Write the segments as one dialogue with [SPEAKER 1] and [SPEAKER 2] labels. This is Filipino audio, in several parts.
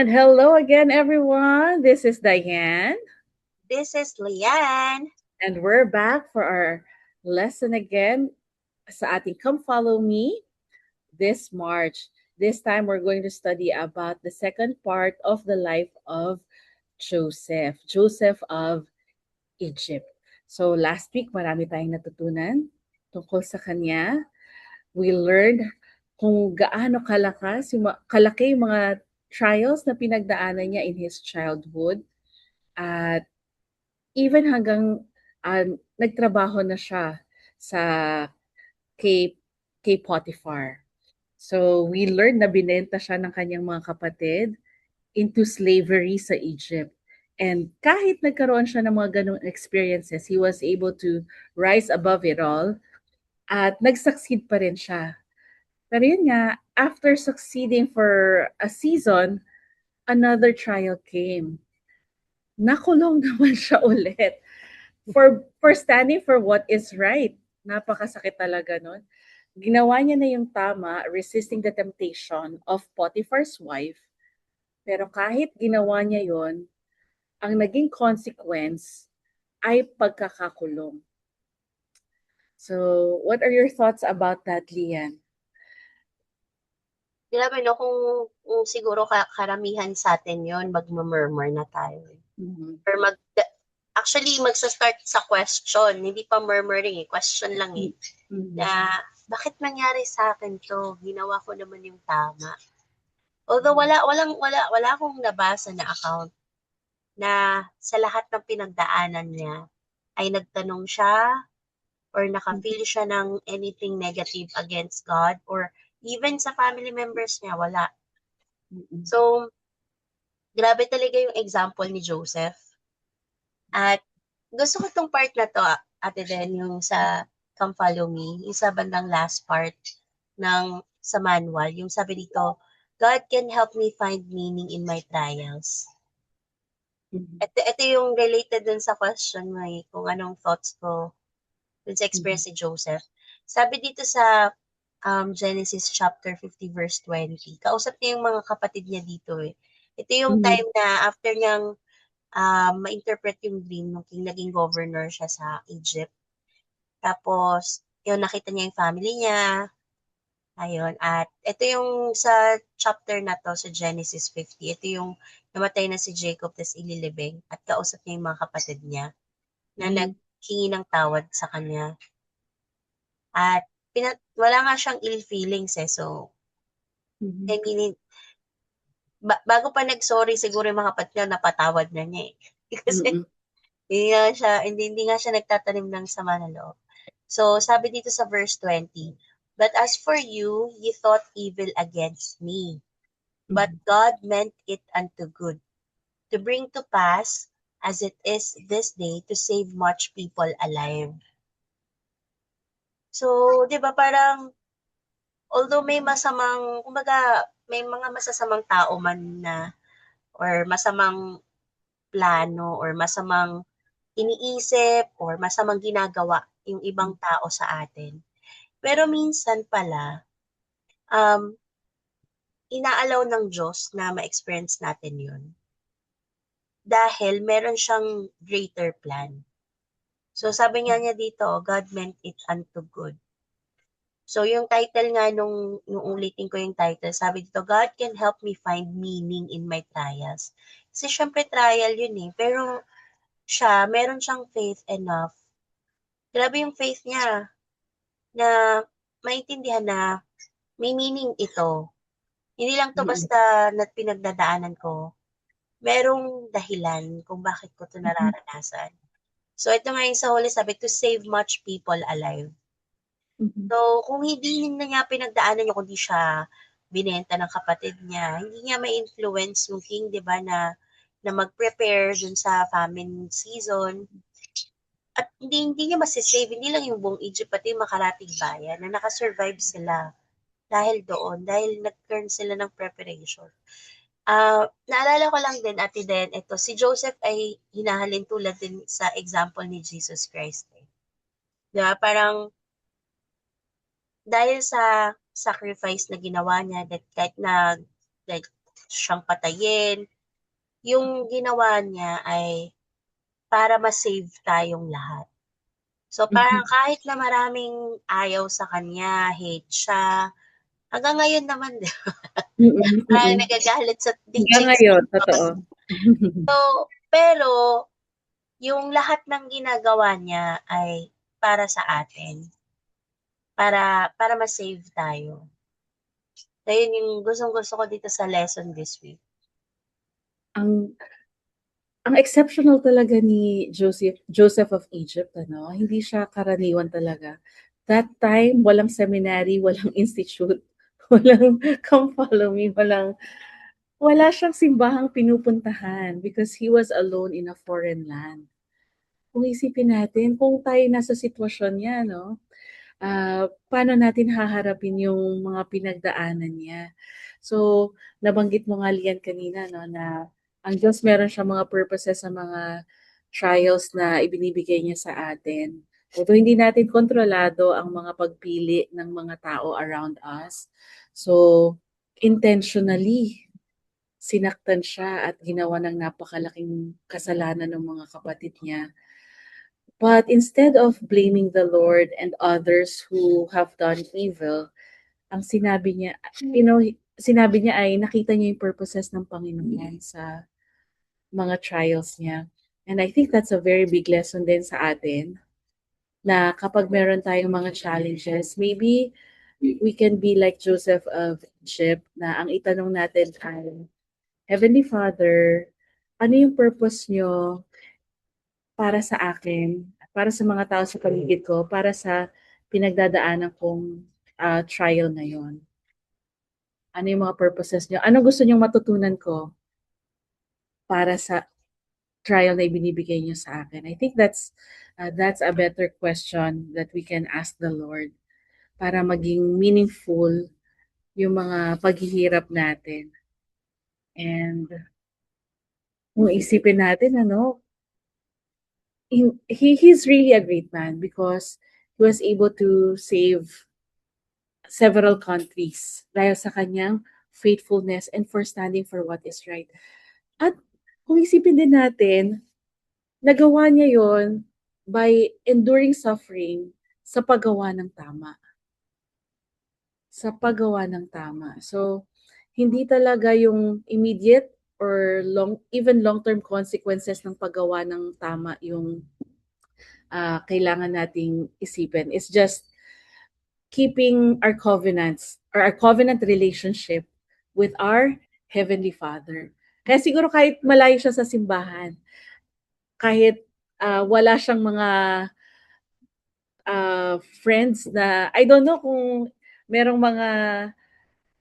[SPEAKER 1] And hello again, everyone. This is Diane,
[SPEAKER 2] This is Lian.
[SPEAKER 1] and we're back for our lesson again sa ating Come Follow Me this March. This time, we're going to study about the second part of the life of Joseph of Egypt. So last week, marami tayong natutunan tungkol sa kanya. We learned kung gaano kalaki yung mga trials na pinagdaanan niya in his childhood. At even hanggang nagtrabaho na siya sa kay, kay Potiphar. So we learned na binenta siya ng kanyang mga kapatid into slavery sa Egypt. And kahit nagkaroon siya ng mga ganong experiences, he was able to rise above it all at nag-succeed pa rin siya. Pero yun nga, after succeeding for a season, another trial came. Nakulong naman siya ulit for standing for what is right. Napakasakit talaga nun. Ginawa niya na yung tama, resisting the temptation of Potiphar's wife. Pero kahit ginawa niya yon, ang naging consequence ay pagkakakulong. So, what are your thoughts about that, Lian?
[SPEAKER 2] Grabe no, kung siguro karamihan sa atin yon magmumurmur na tayo.
[SPEAKER 1] Mm-hmm.
[SPEAKER 2] Or actually, magsa-start sa question. Hindi pa murmuring eh. Question lang eh.
[SPEAKER 1] Mm-hmm.
[SPEAKER 2] Na, bakit nangyari sa akin to? Ginawa ko naman yung tama. Although wala akong nabasa na account na sa lahat ng pinagdaanan niya ay nagtanong siya or naka-feel siya ng anything negative against God or even sa family members niya, wala. So, grabe talaga yung example ni Joseph. At gusto ko tong part na to, ate din, yung sa Come Follow Me, yung sa bandang last part ng sa manual, yung sabi dito, God can help me find meaning in my trials. Ito yung related dun sa question mo eh, kung anong thoughts ko dun sa experience ni Joseph. Sabi dito sa Genesis chapter 50 verse 20, kausap niya yung mga kapatid niya dito eh. Ito yung time na after niyang ma-interpret yung dream nung king, naging governor siya sa Egypt. Tapos, yun, nakita niya yung family niya. Ayun. At ito yung sa chapter na to, sa Genesis 50, ito yung namatay na si Jacob, tas ililibing. At kausap niya yung mga kapatid niya na naghingi ng tawad sa kanya. At wala nga siyang ill feelings eh. So, I mean, bago pa nag-sorry, siguro yung mga kapatid niya, napatawad na niya eh. Kasi, hindi nga siya nagtatanim ng sama ng loob. So, sabi dito sa verse 20, But as for you, ye thought evil against me, but God meant it unto good, to bring to pass, as it is this day, to save much people alive. So, di ba parang, although may masamang, kumbaga, may mga masasamang tao man na, or masamang plano, or masamang iniisip, or masamang ginagawa yung ibang tao sa atin. Pero minsan pala, um, inaalaw ng Diyos na ma-experience natin yun. Dahil meron siyang greater plan. So sabi nga niya dito, God meant it unto good. So yung title nga nung ulitin ko yung title, sabi dito, God can help me find meaning in my trials. Kasi syempre trial yun eh. Pero siya, meron siyang faith enough. Grabe yung faith niya na maintindihan na may meaning ito. Hindi lang to basta na pinagdadaanan ko. Merong dahilan kung bakit ko to nararanasan. So ito nga yung sa huli sabi, to save much people alive. So kung hindi niya pinagdaanan niya, kundi siya binenta ng kapatid niya, hindi niya may influence yung king, di ba, na mag-prepare dun sa famine season. At hindi niya masisave, hindi lang yung buong Egypt, pati yung makarating bayan na nakasurvive sila dahil doon, dahil nag-turn sila ng preparation. Naalala ko lang din, Ate Den, ito, si Joseph ay hinahalin tulad din sa example ni Jesus Christ. Eh. Diba? Parang, dahil sa sacrifice na ginawa niya, that kahit na, like, siyang patayin. Yung ginawa niya ay para ma-save tayong lahat. So, parang
[SPEAKER 1] Mhm.
[SPEAKER 2] kahit na maraming ayaw sa kanya, hate siya, hanggang ngayon naman, 'di ba,
[SPEAKER 1] Mm,
[SPEAKER 2] maraming
[SPEAKER 1] mm.
[SPEAKER 2] nagagalit sa
[SPEAKER 1] Hanggang
[SPEAKER 2] teachings ni
[SPEAKER 1] ngayon, totoo.
[SPEAKER 2] Diyos. So, pero yung lahat ng ginagawa niya ay para sa atin, para ma-save tayo. Ayun yung gustong-gusto ko dito sa lesson this week.
[SPEAKER 1] Ang ang exceptional talaga ni Joseph of Egypt ano, hindi siya karaniwan talaga. That time walang seminary, walang institute, walang come follow me, wala siyang simbahang pinupuntahan because he was alone in a foreign land. Kung isipin natin kung tayo nasa sitwasyon niya 'no, paano natin haharapin yung mga pinagdaanan niya. So, nabanggit mo nga Lian kanina 'no, na ang Diyos meron siyang mga purposes sa mga trials na ibinibigay niya sa atin. Although hindi natin kontrolado ang mga pagpili ng mga tao around us. So, intentionally sinaktan siya at ginawa ng napakalaking kasalanan ng mga kapatid niya. But instead of blaming the Lord and others who have done evil, ang sinabi niya, sinabi niya ay nakita niya yung purposes ng Panginoon sa mga trials niya. And I think that's a very big lesson din sa atin na kapag meron tayong mga challenges, maybe we can be like Joseph of Egypt na ang itanong natin ay, Heavenly Father, ano yung purpose niyo para sa akin, para sa mga tao sa paligid ko, para sa pinagdadaanan kong trial ngayon? Ano yung mga purposes niyo? Ano gusto niyong matutunan ko para sa trial na ibinibigay niyo sa akin? I think that's a better question that we can ask the Lord para maging meaningful yung mga paghihirap natin. And kung isipin natin, ano, he's really a great man because he was able to save several countries dahil sa kanyang faithfulness and for standing for what is right. At kung isipin din natin, nagawa niya yon by enduring suffering sa paggawa ng tama. Sa paggawa ng tama. So, hindi talaga yung immediate or even long-term consequences ng paggawa ng tama yung kailangan nating isipin. It's just keeping our covenants or our covenant relationship with our Heavenly Father. Kaya siguro kahit malayo siya sa simbahan, kahit wala siyang mga friends na, I don't know kung merong mga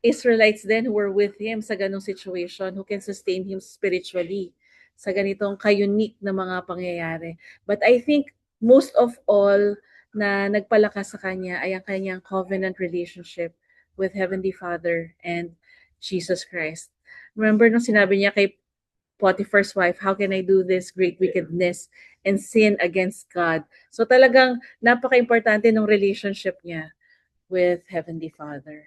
[SPEAKER 1] Israelites then who were with him sa ganong situation, who can sustain him spiritually sa ganitong ka-unique na mga pangyayari. But I think most of all na nagpalakas sa kanya ay ang kanyang covenant relationship with Heavenly Father and Jesus Christ. Remember nung sinabi niya kay Potiphar's wife, how can I do this great wickedness and sin against God? So talagang napaka-importante ng relationship niya with Heavenly Father.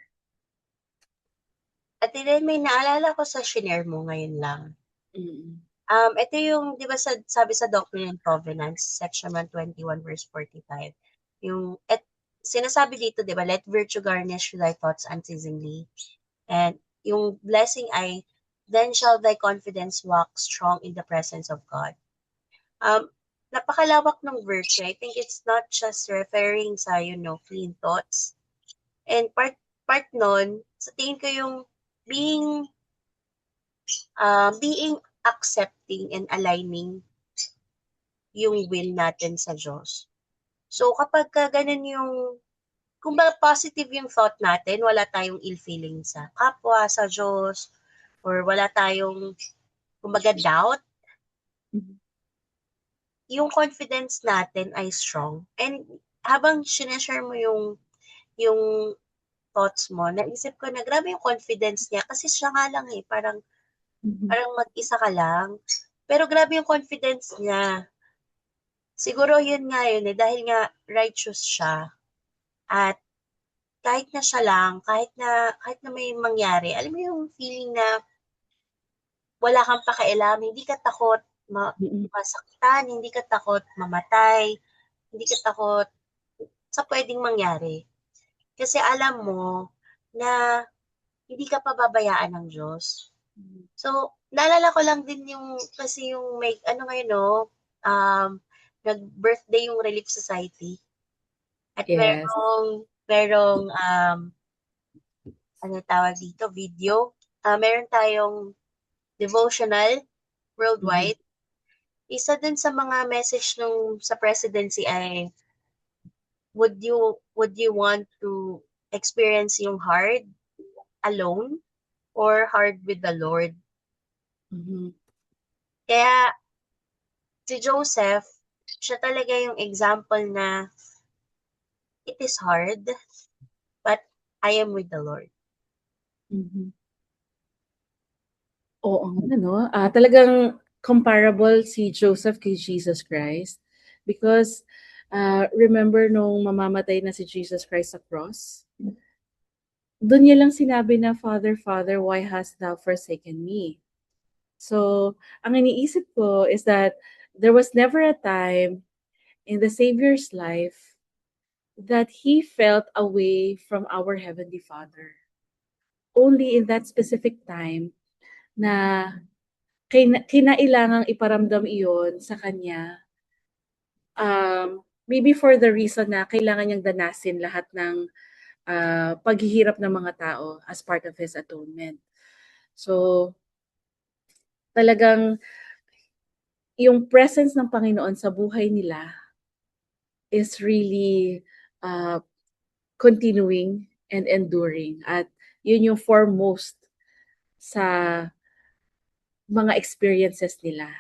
[SPEAKER 2] At then may naalala ko sa shinare mo ngayon lang.
[SPEAKER 1] Mm.
[SPEAKER 2] Ito yung, di ba sabi sa Doctrine and Covenants, section 121, verse 45, sinasabi dito, di ba, let virtue garnish thy thoughts unceasingly. And yung blessing ay, then shall thy confidence walk strong in the presence of God. Napakalawak ng virtue. I think it's not just referring sa, clean thoughts. And part nun, sa tingin ko yung being accepting and aligning yung will natin sa Diyos. So, kapag ganun kung ba positive yung thought natin, wala tayong ill feeling sa kapwa, sa Diyos, or wala tayong, kumbaga, doubt, yung confidence natin ay strong. And habang sinashare mo yung thoughts mo, naisip ko na grabe yung confidence niya kasi siya nga lang parang mag-isa ka lang. Pero grabe yung confidence niya. Siguro yun nga yun dahil nga righteous siya. At kahit na siya lang, kahit na may mangyari, alam mo yung feeling na wala kang pakialam, hindi ka takot
[SPEAKER 1] Mm.
[SPEAKER 2] masaktan, hindi ka takot mamatay, hindi ka takot sa puwedeng mangyari. Kasi alam mo na hindi ka pababayaan ng Diyos. So, naalala ko lang din yung kasi yung may ano ngayon 'no, um, nag-birthday yung Relief Society at
[SPEAKER 1] Yes.
[SPEAKER 2] merong, ano tawag dito, video. Meron tayong devotional
[SPEAKER 1] Mhm.
[SPEAKER 2] worldwide. Isa din sa mga message nung sa presidency ay, would you want to experience yung hard alone or hard with the Lord?
[SPEAKER 1] Mhm.
[SPEAKER 2] Kaya si Joseph, siya talaga yung example na it is hard, but I am with the Lord.
[SPEAKER 1] Mhm. Oo nga 'no, talagang comparable si Joseph kay Jesus Christ because, remember nung mamamatay na si Jesus Christ sa cross, dun niya lang sinabi na, "Father, Father, why hast thou forsaken me?" So, ang iniisip ko is that there was never a time in the Savior's life that he felt away from our Heavenly Father. Only in that specific time na kinailangang iparamdam iyon sa kanya, maybe for the reason na kailangan niyang danasin lahat ng, paghihirap ng mga tao as part of His atonement. So, talagang yung presence ng Panginoon sa buhay nila is really, uh, continuing and enduring at yun yung foremost sa mga experiences nila.